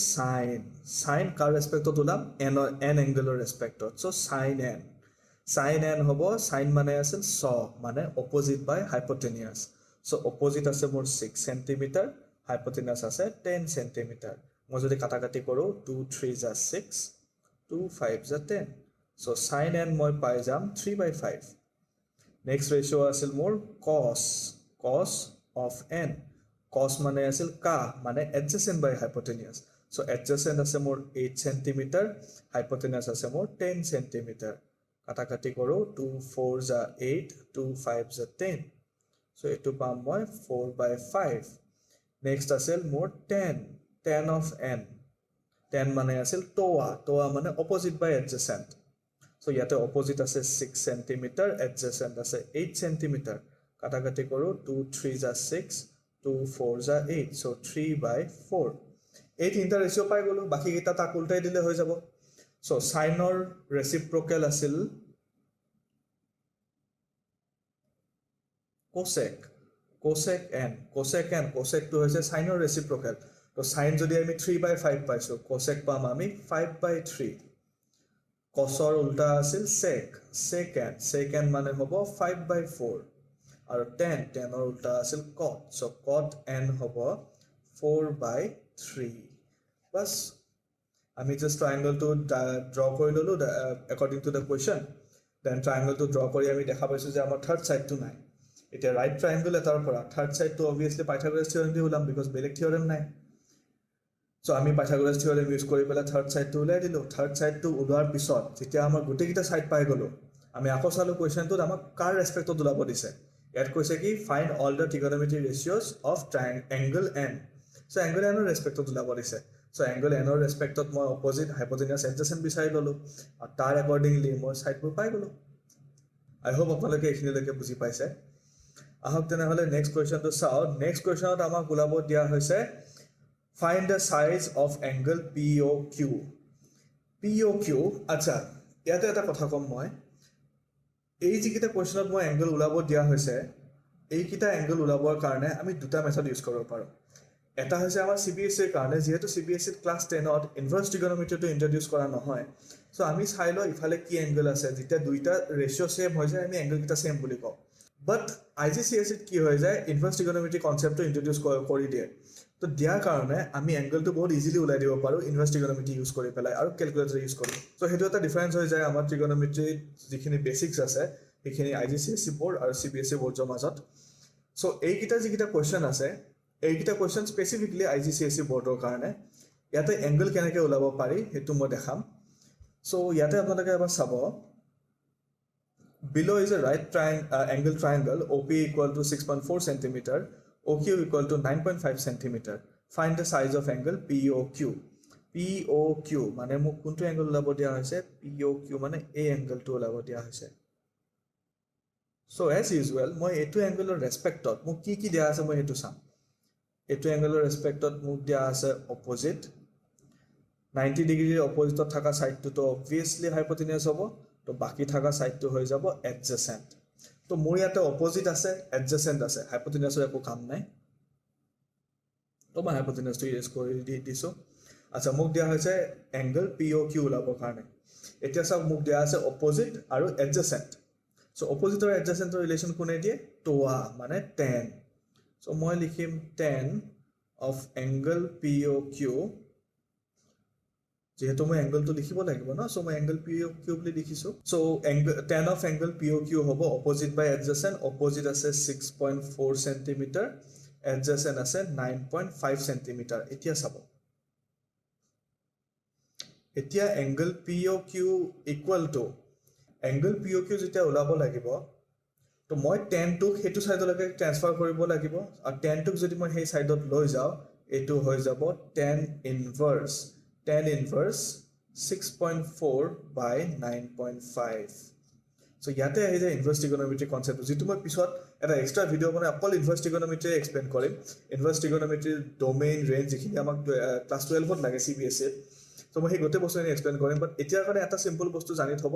sin কাৰ ৰেসপেক্টত উলাম n এংগলৰ ৰেসপেক্টত সো sin n হ'ব sin মানে আছিল 100 মানে অপোজিট বাই হাইপোটেনিয়াস সো অপোজিট আছে মোৰ 6 cm hypotenuse আছে 10 cm মই যদি কাটাকাটি কৰো 2 3 যা 6 2 5 যা 10 so sin n মই পাই যাম 3/5 next ratio আছিল মোৰ cos of n cos মানে আছিল কা মানে adjacent by hypotenuse so adjacent আছে মোৰ 8 cm hypotenuse আছে মোৰ 10 cm কাটাকাটি কৰো 2 4 যা 8 2 5 যা 10 so এটো পাম মই 4/5 next আছিল মোৰ 10 of n 10 মানে আছিল toa মানে opposite by adjacent so ইয়াতে opposite আছে 6 cm adjacent আছে 8 cm কাটাকাটি কৰো 2 3 যা 6 2 4 যা 8 so 3/4 এই তিনটা ৰেশিও পাই গলো বাকি কিটা তাক উল্টাই দিলে হৈ যাব so sin ৰ ৰেচিপ্ৰকেল আছিল cosec টো হৈছে sin ৰ ৰেচিপ্ৰকেল তো sin যদি আমি 3/5 পাইছো cosec পাম আমি 5/3 cos ৰ উল্টা আছিল sec মানে হ'ব 5/4 আৰু tan ৰ উল্টা আছিল cot so cot n হ'ব 4/3 বাস আমি জাস্ট ট্ৰায়াংগলটো ড্ৰ কৰি ল'লোঁ according to the question then ট্ৰায়াংগলটো ড্ৰ কৰি আমি দেখা পাইছোঁ যে আমাৰ থাৰ্ড ছাইডটো নাই এতিয়া ৰাইট ট্ৰায়াংগল এটাৰ পৰা থাৰ্ড ছাইডটো অবভিয়াছলি পাইথাগোৰাছ থিয়ৰেম দি ওলাম বিকজ বেলেগ থিয়ৰেম নাই চ' আমি পাইথাগোৰাছ থিয়ৰেম ইউজ কৰি পেলাই থাৰ্ড ছাইডটো ওলাই দিলোঁ থাৰ্ড ছাইডটো ওলোৱাৰ পিছত যেতিয়া আমাৰ গোটেইকেইটা ছাইড পাই গ'লোঁ আমি আকৌ চালোঁ কুৱেশ্যনটোত আমাক কাৰ ৰেচপেক্টত ওলাব দিছে ইয়াত কৈছে কি find all the trigonometric ratios of angle N so' angle এনৰ ৰেচপেক্টত ওলাব দিছে চ' এংগল এনৰ ৰেচপেক্টত মই অপজিট হাইপ'টেনিয়াছ এডজেচেণ্ট বিচাৰি ল'লোঁ আৰু তাৰ একৰ্ডিংলি মই ছাইডবোৰ পাই গ'লোঁ আই হোপ আপোনালোকে এইখিনিলৈকে বুজি পাইছে আহক তেনেহ'লে নেক্সট কুৱেশ্যনটো চাওঁ নেক্সট কুৱেশ্যনত আমাক ওলাব দিয়া হৈছে find the size of angle P O' Q আচ্ছা ইয়াতে এটা কথা ক'ম মই এই যিকেইটা কুৱেশ্যনত মই এংগল ওলাব দিয়া হৈছে এইকেইটা এংগল ওলাবৰ কাৰণে আমি দুটা মেথড ইউজ কৰিব পাৰোঁ এটা হৈছে আমাৰ CBSEৰ কাৰণে যিহেতু CBSEত ক্লাছ 10ত ইনভাৰ্ছ ট্ৰিগনমেট্ৰিটো ইন্ট্ৰডিউচ কৰা নহয় চ' আমি চাই লওঁ ইফালে কি এংগল আছে যেতিয়া দুইটা ৰেচিঅ' ছেম হৈ যায় আমি এংগলকেইটা ছেম বুলি কওঁ বাট IGCSEত কি হৈ যায় ইনভাৰ্ছ ট্ৰিগনমেট্ৰি কনচেপ্টটো ইন্ট্ৰডিউচ কৰি দিয়ে তো দিয়াৰ কাৰণে আমি এংগলটো বহুত ইজিলি ওলাই দিব পাৰোঁ ইনভাৰ্ছ ট্ৰিগনমেট্ৰি ইউজ কৰি পেলাই আৰু কেলকুলেটৰ ইউজ কৰি চ' সেইটো এটা ডিফাৰেঞ্চ হৈ যায় আমাৰ ট্ৰিগনমেট্ৰিত যিখিনি বেচিক্স আছে সেইখিনি IGCSE বৰ্ড আৰু CBSE বৰ্ডৰ মাজত চ' এইকেইটা যিকেইটা কুৱেশ্যন আছে এইকেইটা কুৱেশ্যন স্পেচিফিকলি IGCSE বৰ্ডৰ কাৰণে ইয়াতে এংগল কেনেকৈ ওলাব পাৰি সেইটো মই দেখাম চ' ইয়াতে আপোনালোকে এবাৰ চাব below is a right angle triangle OP equal to 6.4 centimeter OQ equal to 9.5 centimeter find the size of angle POQ মানে মোক কোনটো এংগল ওলাব দিয়া হৈছে POQ মানে এই এংগলটো ওলাব দিয়া হৈছে so as usual মই এইটো এংগলৰ ৰেসপেক্টত মোক কি দিয়া আছে মই সেইটো চাম এইটো এংগলৰ ৰেসপেক্টত মোক দিয়া আছে অপোজিট 90 ডিগ্ৰীৰ অপোজিটত থকা সাইডটো তো obviously হাইপোটেনিয়াছ হ'ব তো বাকি থাকা সাইডটো হৈ যাব এডজেসেন্ট তো মোৰ ইয়াতে অপোজিট আছে এডজেসেন্ট আছে হাইপোটেনিয়াছৰ একো কাম নাই তো মই হাইপোটেনিয়াছটো ইউজ কৰি দিছো আচ্ছা মোক দিয়া হৈছে এংগল POQ ওলাবৰ কাৰণে এতিয়া সব মোক দিয়া আছে অপোজিট আৰু এডজেসেন্ট সো অপোজিট আৰু এডজেসেন্টৰ ৰিলেচন কোনে দিয়ে তোৱা মানে tan সো মই লিখিম tan of angle POQ যেহেতু মই এংগলটো লিখিব লাগিব না সো মই এংগল POQ বুলি লিখিছো so tan of angle POQ হ'ব অপোজিট বাই এডজেসেন্ট অপোজিট আছে 6.4 সেন্টিমিটাৰ এডজেসেন্ট আছে 9.5 সেন্টিমিটাৰ এতিয়া চাব এতিয়া angle POQ equal to angle POQ যেতিয়া ওলাব লাগিব তো মই tan টোক হেতু সাইডলৈকে ট্ৰান্সফাৰ কৰিব লাগিব আৰু tan টোক যদি মই সেই সাইডত লৈ যাও এটো হৈ যাব tan ইনভাৰ্স 6.4 by 9.5 so ইয়াতে আহি যায় ইনভাৰ্স ট্ৰিগনমেট্ৰি কনসেপ্ট যেটো মই পিছত এটা এক্সট্ৰা ভিডিও বনাই অকল ইনভাৰ্স ট্ৰিগনমেট্ৰি এক্সপ্লেইন কৰিম ইনভাৰ্স ট্ৰিগনমেট্ৰি ডোমেইন ৰেঞ্জ যিখিনি আমাক ক্লাস 12 ত লাগে CBSE তো মই এই গোটেই বস্তুখিনি এক্সপ্লেইন কৰিম বাট এতিয়াৰ কাৰণে এটা সিম্পল বস্তু জানি থব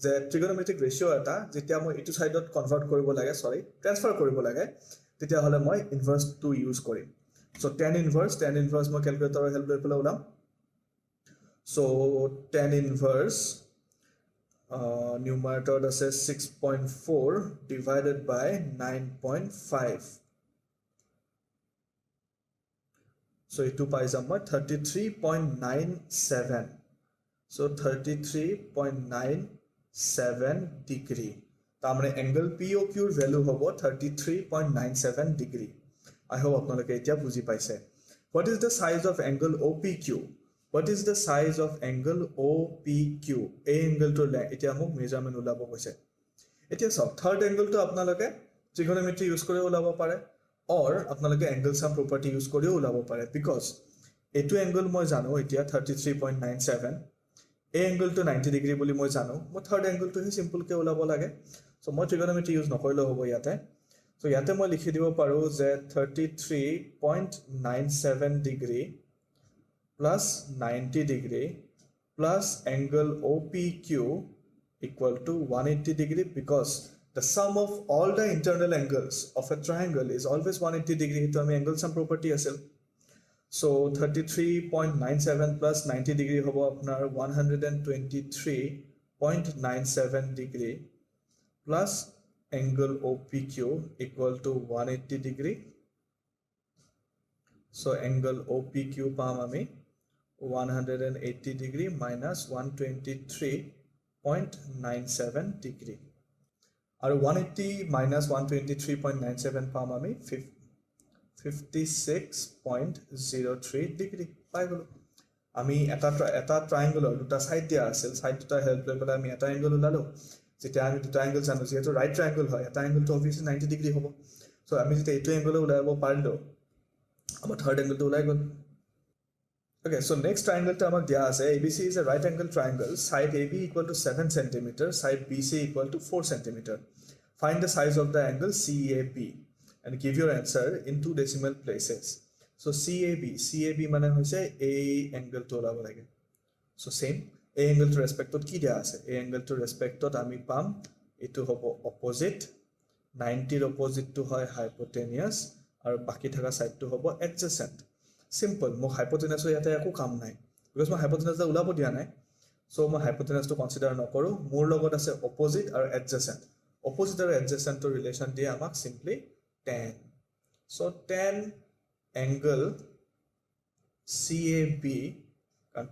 যে ট্ৰিগনমেট্ৰিক ৰেশিও এটা যেতিয়া মই ইটো সাইডত কনভাৰ্ট কৰিব লাগে ট্ৰান্সফাৰ কৰিব লাগে তেতিয়া হলে মই ইনভাৰ্স টো ইউজ কৰিম সো tan ইনভাৰ্স মই ক্যালকুলেটৰৰ হেল্প লৈ পেলাই ওলাম so tan inverse numerator আছে 6.4 divided by 9.5 so itu পাই যাম মই 33.97 so 33.97 ডিগ্ৰী তাৰ মানে এংগল POQ ৰ ভ্যালু হ'ব 33.97 ডিগ্ৰী I hope আপোনালোকে এতিয়া বুজি পাইছে what is the size of angle OPQ What is the size of angle OPQ? A angle to এতিয়া মোক মেজাৰমেন্ট ওলাব কৈছে এতিয়া সব থাৰ্ড এংগল তো আপোনালোকে ট্ৰিগনমেট্ৰি ইউজ কৰি ওলাব পাৰে অৰ আপোনালোকে এংগল সাম প্ৰপাৰ্টি ইউজ কৰি ওলাব পাৰে বিকজ এটো এংগল মই জানো এতিয়া 33.97 এই এংগল তো 90 ডিগ্ৰী বুলি মই জানো মই থাৰ্ড এংগল তো হে সিম্পল কে ওলাব লাগে সো মই ট্ৰিগনমেট্ৰি ইউজ নকৰিলে হ'ব ইয়াতে সো ইয়াতে মই লিখি দিব পাৰো যে 33.97 degree plus 90 degree plus angle OPQ equal to 180 degree because the sum of all the internal angles of a triangle is always 180 degree to ami angle sum property asel so 33.97 plus 90 degree hobo apnar 123.97 degree plus angle OPQ equal to 180 degree so angle OPQ pam ami 180 degree minus 123.97 degree. আৰু 180 minus 123.97 পাম আমি 56.03 degree পাই গলো আমি এটা ট্ৰায়াঙ্গলৰ দুটা side দিয়া আছিল সাইড দুটা হেল্প লৈ পেলাই আমি এটা এংগল ওলালো যেতিয়া আমি দুটা এংগল জানো যেহেতু ৰাইট ট্ৰায়াঙ্গল হয় এটা এংগলটো অবভিয়াসলি 90 ডিগ্ৰী হ'ব সো আমি যেতিয়া এইটো এংগল ওলাব পাৰিলো আমাৰ থাৰ্ড এংগলটো ওলাই গ'ল Okay, so next triangle to amak diya ase ABC is a right angle triangle. Side AB equal to 7 cm, side BC equal to 4 cm. Find the size of the angle CAB and give your answer in 2 decimal places. So CAB mane hoise A angle to olabo lage. So same A angle to respect to ki diya ase A angle to respect to ami pam etu hobo opposite 90 er opposite to hoy hypotenuse aru baki thaka side to hobo adjacent. Simple mo hypotenuse yate ekো কাম নাই because mo hypotenuse da ulabo dia nai so mo hypotenuse to consider nokoru mur logot ase opposite or adjacent to relation dia amak simply tan so tan angle CAB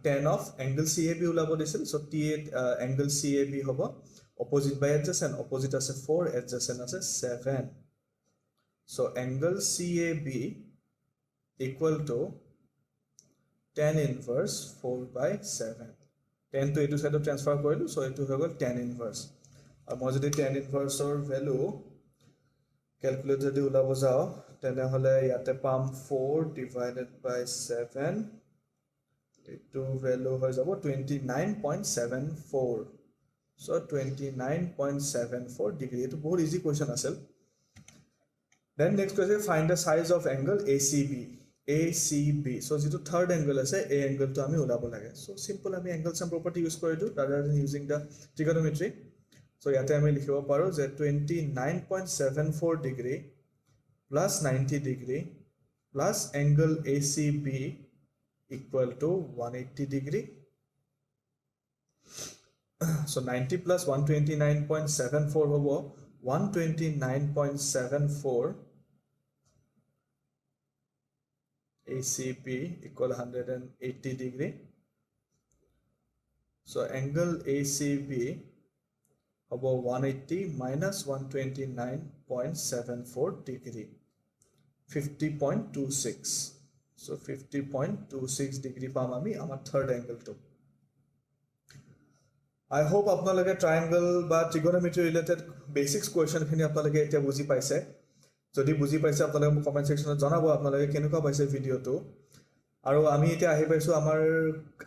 tan of angle CAB ulabo disil so angle CAB hobo opposite by opposite ase 4 adjacent ase 7 so angle CAB equal to tan inverse 4 by 7 tan to etu side transfer korilu so etu hogol tan inverse aru moi jodi tan inverse or value calculate jodi ulabo jao tene hole yate pam 4 divided by 7 etu value hoy jabo 29.74 so 29.74 degree etu bahut easy question asel then next question find the size of angle ACB so jitu third angle ase A angle to ami ulabo lage so simple ami angle sum property use kori do rather than using the trigonometry so yate ami likhibo paro je 29.74 degree plus 90 degree plus angle ACB equal to 180 degree so 90 plus 129.74 hobo 129.74 ACB equal 180 degree so angle ACB about 180 minus 129.74 degree 50.26 so 50.26 degree pam ami amar third angle to I hope apnaloke triangle ba trigonometry related basics question khini apnaloke eta buji paise যদি বুজি পাইছে আপোনালোকে মোক comment সেকশনত জনাব আপোনালোকে কেনেকুৱা পাইছে ভিডিওটো আৰু আমি এতিয়া আহি পাইছো আমাৰ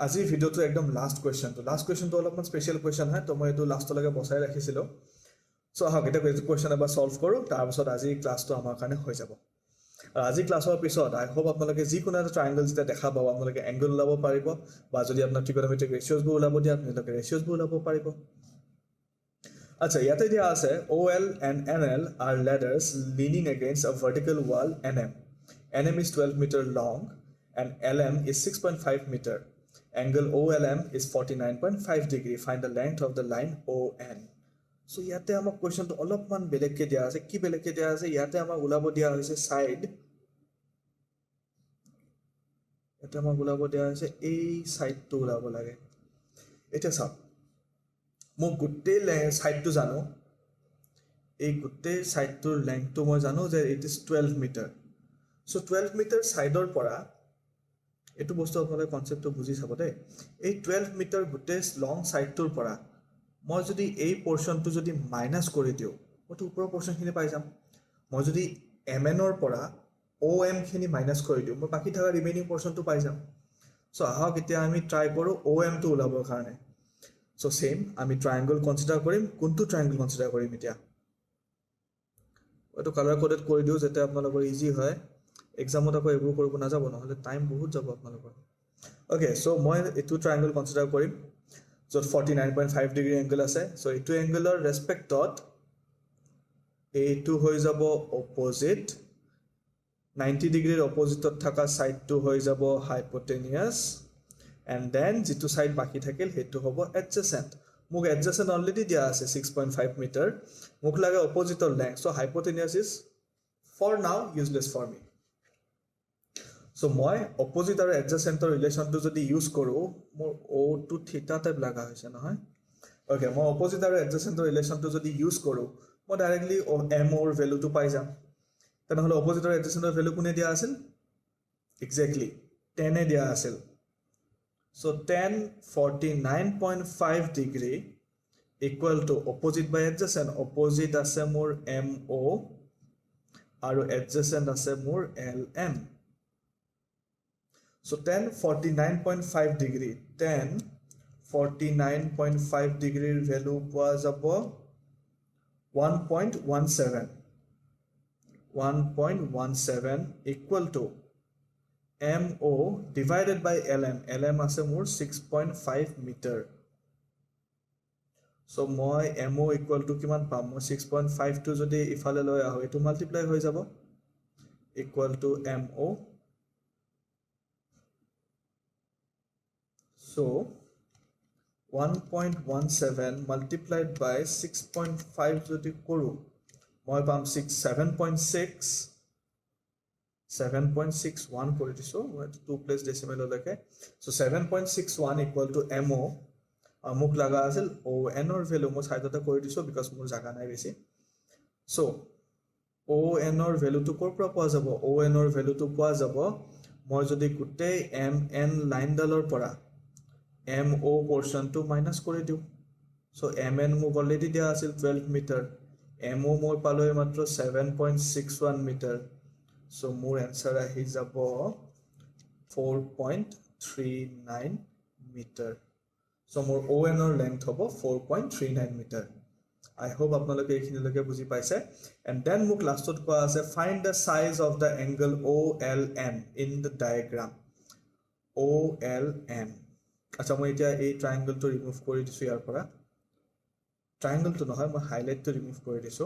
আজি ভিডিওটো একদম লাষ্ট কোৱেশ্চনটো অলপমান স্পেশাল কোৱেশ্চন হয় তো মই এটো লাষ্টলৈকে বসাই ৰাখিছিলো সো আহক এটা কোৱেশ্চন এবাৰ সলভ কৰো তাৰ পিছত আজি ক্লাসটো আমাৰ কাৰণে হৈ যাব আৰু আজি ক্লাসৰ পিছত আই হোপ আপোনালোকে যি কোনো এটা ট্ৰায়াঙ্গল যেটা দেখা পাব আপোনালোকে এংগল ওলাব পাৰিব বা যদি আপোনাৰ ট্ৰিগোনোমেট্ৰিক ৰেশিওজ বোৰ ওলাব দিয়া আপোনালোকে ৰেশিওজ বোৰ ওলাব পাৰিব আচ্ছা ইয়াতে দিয়া আছে OL and NL are ladders leaning against a vertical wall NM. NM is 12 meter long and LM is 6.5 meter. Angle OLM is 49.5 degree. Find the length of the line ON. So ইয়াতে আমাক কোৱেশ্চনটো অলপমান বেলেগকে দিয়া আছে কি বেলেগকে দিয়া আছে ইয়াতে আমাক ওলাব দিয়া হৈছে সাইড এটা আমাক ওলাব দিয়া হৈছে এই সাইডটো ওলাব লাগে এটা সব মই গুটে সাইডটো জানো এই গুটে সাইডটোৰ লেংথটো মই জানো যে it is 12 metre so 12 metre সাইডৰ পৰা এটো বস্তু আপোনালোকে কনসেপ্টটো বুজি চাব দে এই 12 মিটাৰ গুটে লং সাইডটোৰ পৰা মই যদি এই পোৰশনটো যদি মাইনাস কৰি দিও ওটো ওপৰৰ পোৰশনখিনি পাই যাম মই যদি mn ৰ পৰা om খিনি মাইনাস কৰি দিও মই বাকি থকা ৰিমেইনিং পোৰশনটো পাই যাম সো আহক এতিয়া আমি ট্ৰাই কৰো om টো ওলাবৰ কাৰণে So same, আমি triangle consider কৰিম কোনটো triangle consider কৰিম এতিয়া ওটো color coded কৰি দিও যেতে আপোনালোকৰ ইজি হয় এক্সামত আকৌ এবোৰ কৰিব না যাব নহলে টাইম বহুত যাব আপোনালোকৰ ওকে সো মই এটো triangle consider কৰিম যত 49.5 ডিগ্ৰী এংগল আছে সো এটো এংগলৰ ৰেসপেক্টত এটো হৈ যাব অপোজিট 90 ডিগ্ৰীৰ অপোজিটত থকা সাইডটো হৈ যাব hypotenuse and then jitu side baki thakel hetu hobo adjacent muk adjacent already dia ase 6.5 meter muk lage opposite length so hypotenuse is for now useless for me So মই opposite আৰু adjacent ৰিলেশ্যনটো যদি use কৰোঁ মোৰ O2 থিটা type লগা হৈছে নহয় okay মই opposite আৰু adjacent ৰিলেশ্যনটো যদি ইউজ কৰোঁ মই ডাইৰেক্টলি M ৰ ভ্যালুটো পাই যাম তেনেহ'লে opposite আৰু adjacent ভ্যালু কোনে দিয়া আছিল exactly 10 এ দিয়া আছিল so tan 49.5 degree equal to opposite by adjacent opposite আছে মোৰ MO আৰু adjacent আছে মোৰ LM so tan 49.5 degree tan 49.5 degree value পোৱা যাব 1.17 equal to MO divided by LM LM আছে মোৰ 6.5 meter so মই MO equal to কিমান পাম মই 6.5 টো যদি ইফালে লৈ আহো এটো মাল্টিপ্লাই হৈ যাব equal to MO so 1.17 multiplied by 6.5 যদি কৰো মই পাম 7.61 কৰি দিছো 2 প্লেস ডেসিমেল লৈকে so 7.61 equal to MO মোক লাগা আছিল ON ৰ ভ্যালু মই সাইডতে কৰি দিছো বিকজ মোৰ জাগা নাই বেছি so ON ৰ ভ্যালুটো কৰ পৰা পোৱা যাব ON ৰ ভ্যালুটো পোৱা যাব মই যদি গুটেই MN লাইন ডালৰ পৰা MO portion to minus কৰি দিও so MN মোক অলৰেডি দিয়া আছিল 12 মিটাৰ MO মই পালো মাত্ৰ 7.61 মিটাৰ so মোৰ answer আহি যাব 4.39 মিটাৰ so মোৰ ON ৰ length হ'ব 4.39 মিটাৰ I hope আপোনালোকে এইখিনিলৈকে বুজি পাইছে and then মোক লাষ্টত কোৱা আছে find the size of the angle OLM in the diagram OLM আচ্ছা মই এতিয়া এই ট্ৰায়াঙ্গলটো ৰিমুভ কৰি দিছো ইয়াৰ পৰা ট্ৰায়াঙ্গলটো নহয় মই হাইলাইটটো ৰিমুভ কৰি দিছো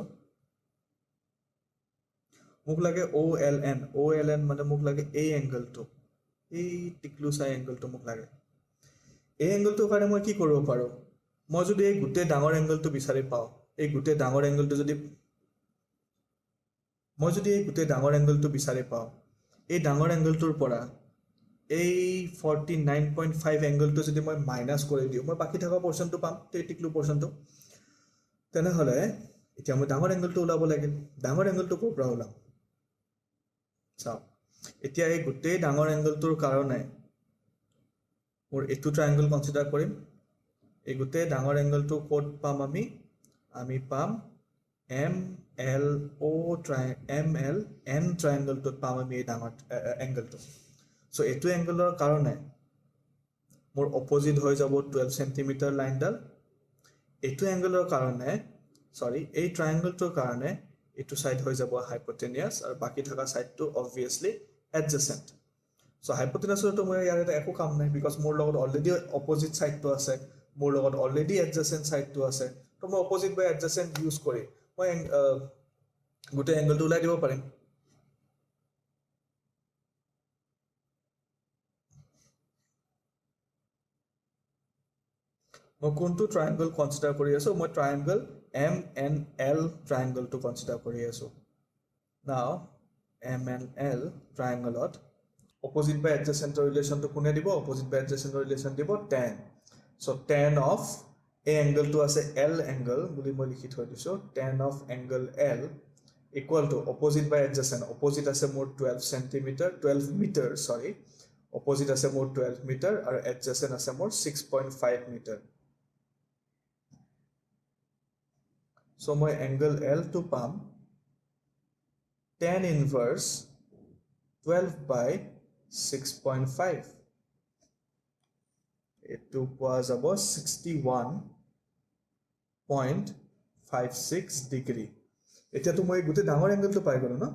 মোক লাগে OLN মানে মোক লাগে এই এংগলটো এই টিকলু চাই এংগলটো মোক লাগে এই এংগলটোৰ কাৰণে মই কি কৰিব পাৰো মই যদি এই গুটে ডাঙৰ এংগলটো বিচাৰি পাও এই গুটে ডাঙৰ এংগলটো যদি মই যদি এই গুটে ডাঙৰ এংগলটো বিচাৰি পাও এই ডাঙৰ এংগলটোৰ পৰা এই 49.5 এংগলটো যদি মই মাইনাস কৰি দিও মই বাকি থকা পোৰশনটো পাম টিকলু পোৰশনটো তেনেহলে এতিয়া মই ডাঙৰ এংগলটো উলাব লাগে ডাঙৰ এংগলটো ক'ৰ পৰা উলাম চাও এতিয়া এই গুটে ডাঙৰ এংগলটোৰ কাৰণে মোৰ এটো ট্ৰায়াঙ্গল কনসিডাৰ কৰিম এই গুটে ডাঙৰ এংগলটো কোড পাম আমি পাম MLO MLN ট্ৰায়াঙ্গলটো পাম আমি এই ডাঙৰ এংগলটো so এটো এংগলৰ কাৰণে মোৰ অপোজিট হৈ যাব 12 সেন্টিমিটাৰ লাইনডাল এটো এংগলৰ কাৰণে সৰি এই ট্ৰায়াঙ্গলটোৰ কাৰণে এটো সাইড হৈ যাব হাইপোটেনিয়াস আৰু বাকি থকা সাইডটো obviously adjacent so hypotenuse মই ইয়াৰ এটা একো কাম নাই বিকজ মোৰ লগত অলৰেডি অপোজিট সাইডটো আছে মোৰ লগত অলৰেডি adjacent সাইডটো আছে তো মই অপোজিট বাই adjacent ইউজ কৰি মই গুটে এংগলটো উলাই দিব পাৰিম মই কোনটো ট্ৰায়াঙ্গল কনসিডাৰ কৰি আছো মই ট্ৰায়াঙ্গল MNL ট্ৰায়াঙ্গল টো কনসিডাৰ কৰি আছো নাও MNL ট্ৰায়াঙ্গলত opposite by adjacent relation to কোনে দিব opposite by adjacent relation দিব tan so tan of a angle to আছে L angle বুলি মই লিখি থৈ দিছো tan of angle L equal to opposite by adjacent opposite আছে মোৰ 12 meter sorry opposite আছে মোৰ 12 meter আৰু adjacent আছে মোৰ 6.5 meter so মই angle L to পাম tan inverse 12 by 6.5 এটো পোৱা যাব 61.56 ডিগ্ৰী এতিয়াতো মই গুটে ডাঙৰ এংগলটো পাই গলো না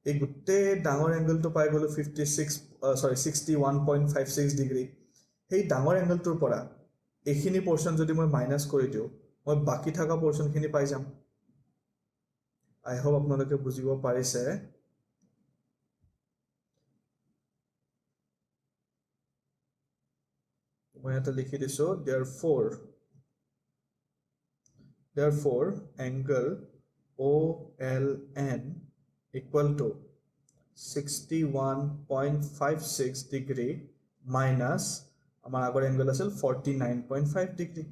এই গুটে ডাঙৰ এংগলটো পাই গলো 61.56 ডিগ্ৰী এই ডাঙৰ এংগলটোৰ পৰা এইখিনি পোৰশন যদি মই মাইনাস কৰি দিও মই বাকি থকা পোৰশনখিনি পাই যাম I hope আপোনালোকে বুজিব পাৰিছে মই এটা লিখি দিছো therefore angle OLN equal to 61.56 degree minus আমাৰ আগৰ এংগল আছিল 49.5 ডিগ্ৰী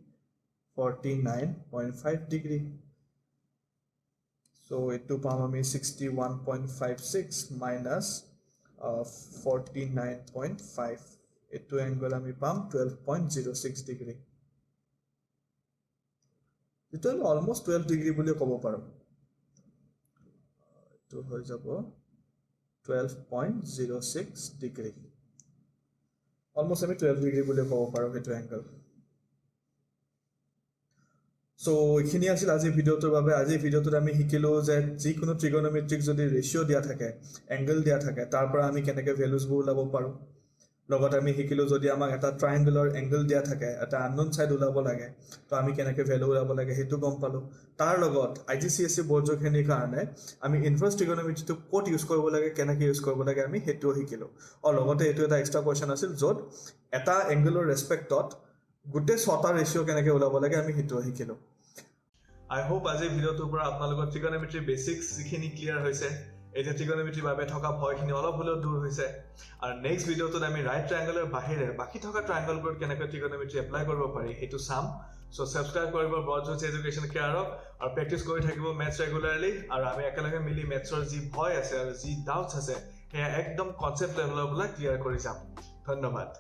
49.5 ডিগ্ৰী so এটো পাম আমি 61.56 minus 49.5 এটো এংগল আমি পাম 12.06 ডিগ্ৰী এটো অলমোস্ট 12 ডিগ্ৰী বুলি ক'ব পাৰো এটো হৈ যাব 12.06 ডিগ্ৰী অলমোস্ট আমি 12 ডিগ্ৰী বুলি ক'ব পাৰো এটো এংগল So, এখিনি আছিল আজিৰ ভিডিওটোৰ বাবে আজিৰ ভিডিওটোত আমি শিকিলো যে যিকোনো ট্ৰিগোনোমেট্ৰিক যদি ৰেশিও দিয়া থাকে এংগল দিয়া থাকে তাৰ পৰা আমি কেনেকৈ ভ্যালুজবোৰ ওলাব পাৰো লগত আমি শিকিলো যদি আমাক এটা ট্ৰায়াঙ্গলৰ এংগল দিয়া থাকে এটা আননোন সাইড ওলাব লাগে তো আমি কেনেকৈ ভ্যালু ওলাব লাগে হেতু গম পালো তাৰ লগত IGCSE বৰ্ডজখিনিৰ কাৰণে আমি ইনভাৰ্স ট্ৰিগোনোমেট্ৰিটো কোড ইউজ কৰিব লাগে কেনেকৈ ইউজ কৰিব লাগে আমি হেতু শিকিলো আৰু লগতে এটো এটা এক্সট্ৰা কোৱেশ্চন আছিল যত এটা এংগলৰ ৰেসপেক্টত গুটে ছটা ৰেশিও কেনেকৈ ওলাব লাগে আমি হেতু শিকিলো I hope আজিৰ ভিডিওটোৰ পৰা আপোনালোকৰ ট্ৰিগোনোমেট্ৰি বেসিক্স যিখিনি ক্লিয়াৰ হৈছে এটা ট্ৰিগোনোমেট্ৰি বাবে থকা ভয়খিনি অলপ হলেও দূৰ হৈছে আৰু নেক্সট ভিডিওটোত আমি ৰাইট ট্ৰায়াঙ্গলৰ বাহিৰে বাকি থকা ট্ৰায়াঙ্গলবোৰ কেনেকৈ ট্ৰিগোনোমেট্ৰি এপ্লাই কৰিব পাৰি হেতু চাম সো সাবস্ক্ৰাইব কৰিব ব্ৰডজছ এডুকেশ্যন কেয়াৰক আৰু প্ৰেক্টিছ কৰি থাকিব মেথছ ৰেগুলাৰলি আৰু আমি একেলগে মিলি মেথছৰ যি ভয় আছে আৰু যি ডাউটছ আছে হেয়া একদম কনসেপ্ট লেভেলৰ পৰা ক্লিয়াৰ কৰি যাম ধন্যবাদ